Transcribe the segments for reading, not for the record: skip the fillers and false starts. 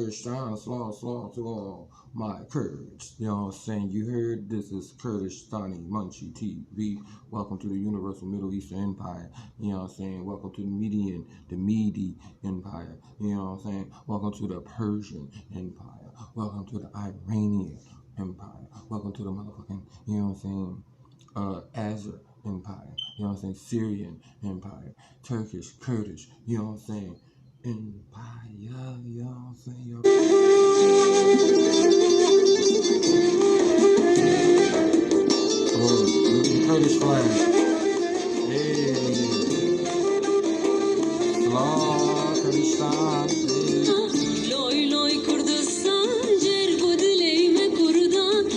Kurdistan, slaw to all my Kurds. You know what I'm saying? You heard this is Kurdistani Munchie TV. Welcome to the Universal Middle Eastern Empire. You know what I'm saying? Welcome to the Medi Empire. You know what I'm saying? Welcome to the Persian Empire. Welcome to the Iranian Empire. Welcome to the motherfucking, you know what I'm saying, Azar Empire. You know what I'm saying? Syrian Empire. Turkish, Kurdish, you know what I'm saying? Empire, you know what I'm saying? Oh, the Kurdish flag. Hey. Loy Kurdistan. Loy Loy Kurdistan, Jergo dileyme kurdan.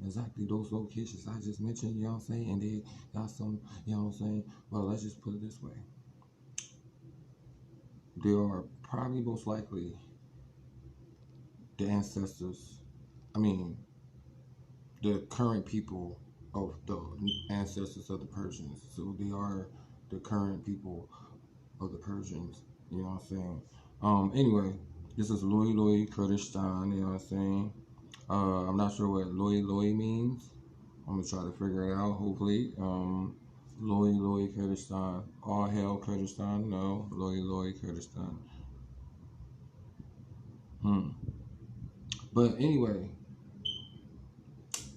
Exactly those locations I just mentioned, you know what I'm saying? And they got some, you know what I'm saying? Well, let's just put it this way. They are probably most likely the ancestors, the current people of the ancestors of the Persians. So they are the current people of the Persians, you know what I'm saying? Anyway, this is Loy Loy Kurdistan, you know what I'm saying? I'm not sure what Loy Loy means. I'm gonna try to figure it out, hopefully. Loy Loy Kurdistan. All hail Kurdistan? No. Loy Loy Kurdistan. But anyway,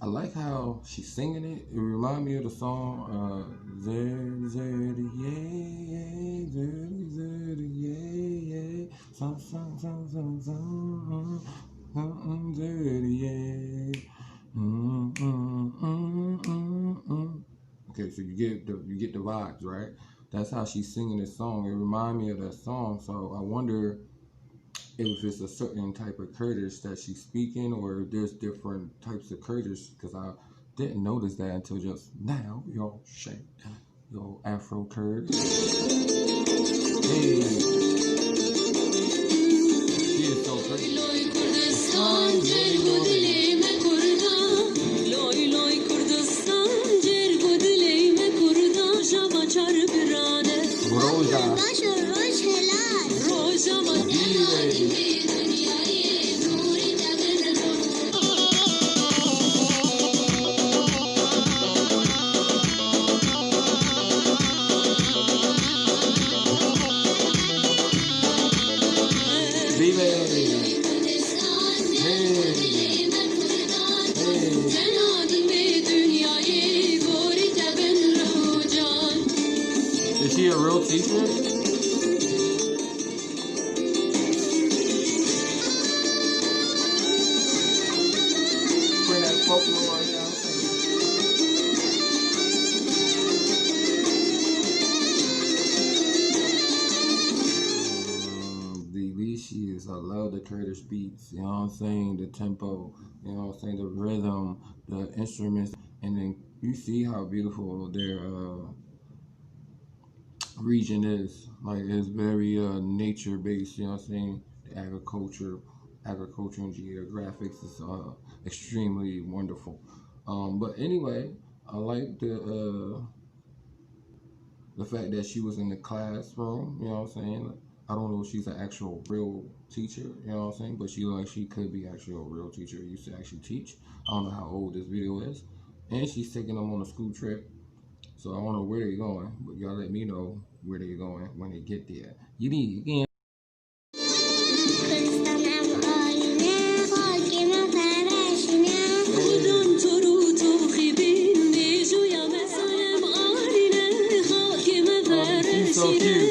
I like how she's singing it. It reminds me of the song Zeri Zeri Yay Zeri Zeri Yay Some Okay, so you get the vibes, right? That's how she's singing this song. It reminds me of that song. So I wonder if it's a certain type of Kurdish that she's speaking, or if there's different types of Kurdish, because I didn't notice that until just now. Yo, shit, yo, Afro Kurd. Hey, she is so pretty. Is she a real teacher? Bring that folklore right now. Delicious. I love the Kurdish beats. You know what I'm saying? The tempo. You know what I'm saying? The rhythm, the instruments, and then you see how beautiful their region is. Like, it's very nature based, you know what I'm saying? The agriculture and geographics is extremely wonderful. But anyway, I like the fact that she was in the classroom, you know what I'm saying? I don't know if she's an actual real teacher, you know what I'm saying? But she could be actually a real teacher, used to actually teach. I don't know how old this video is. And she's taking them on a school trip. So I don't know where they're going, but y'all let me know where they're going when they get there. You need again. She's so cute. She's so cute.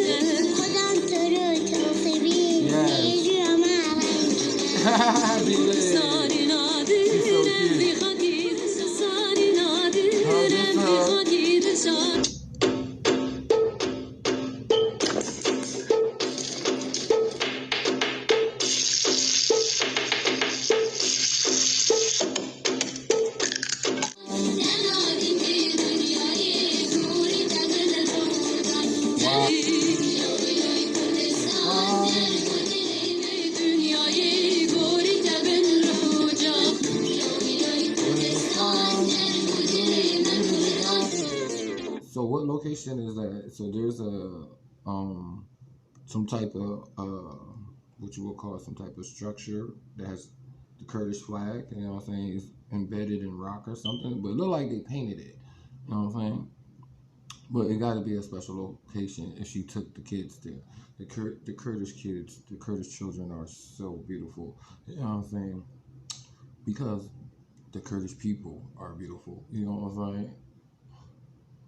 So what location is that? So there's a some type of what you would call some type of structure that has the Kurdish flag. You know what I'm saying? It's embedded in rock or something, but it look like they painted it. You know what I'm saying? But it got to be a special location if she took the kids there. The Kurdish kids, the Kurdish children are so beautiful. You know what I'm saying? Because the Kurdish people are beautiful. You know what I'm saying?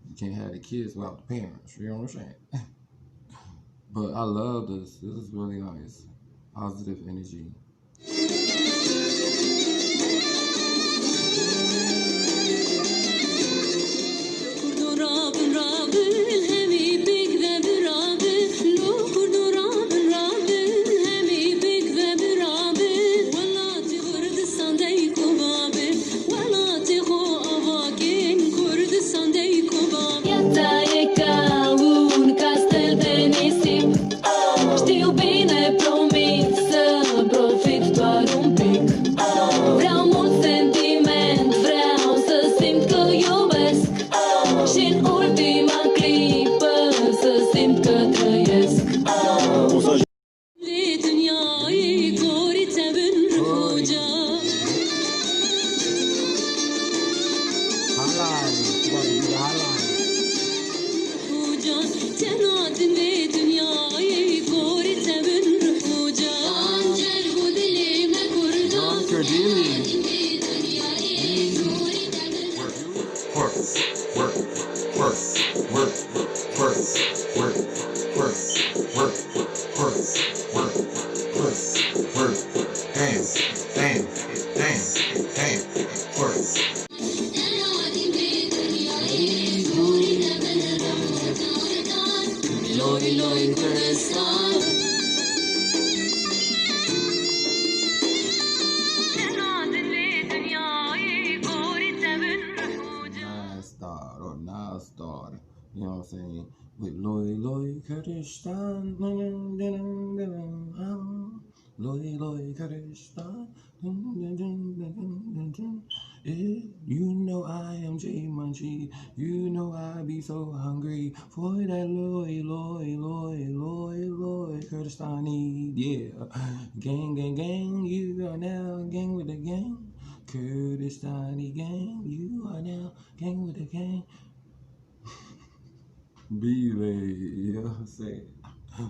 You can't have the kids without the parents. You know what I'm saying? But I love this. This is really nice. Positive energy. Loy Loy Kurdistan. Nazdar, you know what I'm saying? With Loy Loy Kurdistan, Loy Loy Kurdistan. You know I am J Munchie. You know I be so hungry for that Loy Loy Loy Loy Loy Kurdistani. Yeah, gang gang gang. You are now gang with the gang. Kurdistani gang. You are now gang with the gang. Bêle, you know what I'm saying?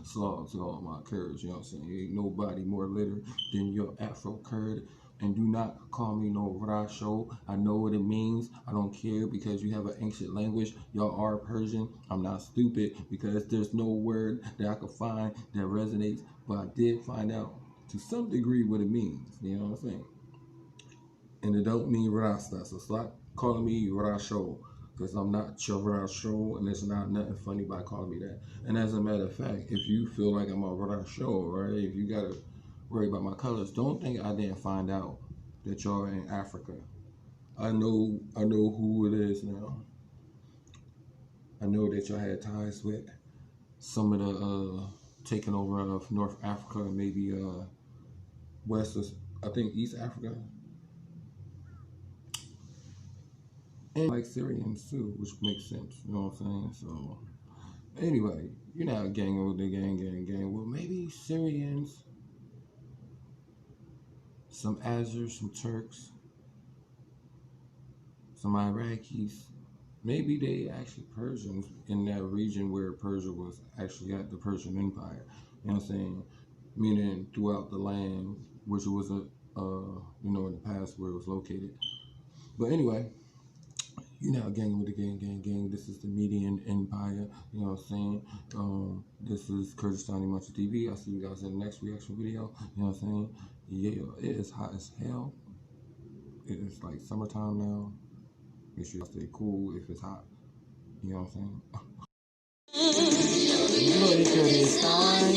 Slav to all my Kurds, you know what I'm saying? Ain't nobody more litter than your Afro Kurd. And do not call me no Rasho. I know what it means. I don't care because you have an ancient language. Y'all are Persian. I'm not stupid because there's no word that I could find that resonates. But I did find out to some degree what it means. You know what I'm saying? And it don't mean Rasta. So stop calling me Rasho. Because I'm not your Rasho, and it's not nothing funny by calling me that. And as a matter of fact, if you feel like I'm a Rasho, right? If you gotta worry about my colors, don't think I didn't find out that y'all are in Africa. I know who it is now. I know that y'all had ties with some of the taking over of North Africa, maybe West, I think East Africa. And like Syrians too, which makes sense, you know what I'm saying? So, anyway, you're not ganging with the gang. Well, maybe Syrians, some Azers, some Turks, some Iraqis, maybe they actually Persians in that region where Persia was actually at the Persian Empire, you know what I'm saying? Meaning throughout the land, which was in the past where it was located. But anyway, you're now ganging with the gang. This is the Median Empire. You know what I'm saying? This is Kurdistani Munchie TV. I'll see you guys in the next reaction video. You know what I'm saying? Yeah, it is hot as hell. It is like summertime now. Make sure you stay cool if it's hot. You know what I'm saying? Loy Kurdistan.